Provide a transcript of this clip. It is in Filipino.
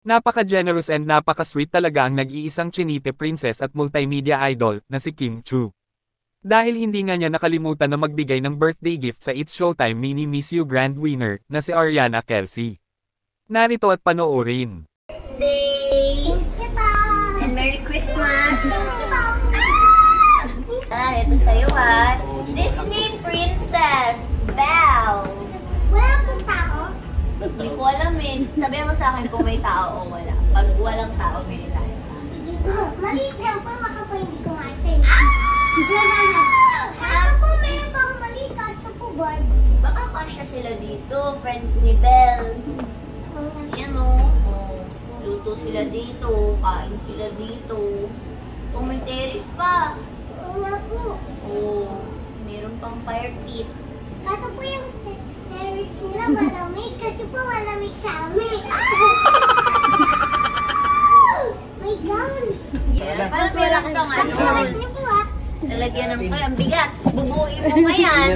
Napaka-generous and napaka-sweet talaga ang nag-iisang Chinite princess at multimedia idol na si Kim Chu. Dahil hindi nga niya nakalimutan na magbigay ng birthday gift sa It's Showtime Mini Miss You Grand Winner na si Ariana Kelsey. Narito at panoorin. Day! And Merry Christmas! Ito sa'yo ha. Disney Princess Belle! Wala akong tao. Hindi ko alam eh. Sabihan mo sa akin kung may tao o wala. Pag walang tao, pili tayo. Hindi po. Maliit lang po. Baka po hindi ko matin. Kaso po meron pa akong maliit. Kaso po board. Baka kasya sila dito. Friends ni Belle. Yan o. Luto sila dito. Kain sila dito. Kung may terrace pa. Wala po. Meron pang fire pit. Kaso po yung terrace nila malamig. Kasi po malamig sa amin. My gown. Yeah, parang meron kang ano. Niyo po ah. Lalagyan ng ang bigat. Bubuin mo pa yan.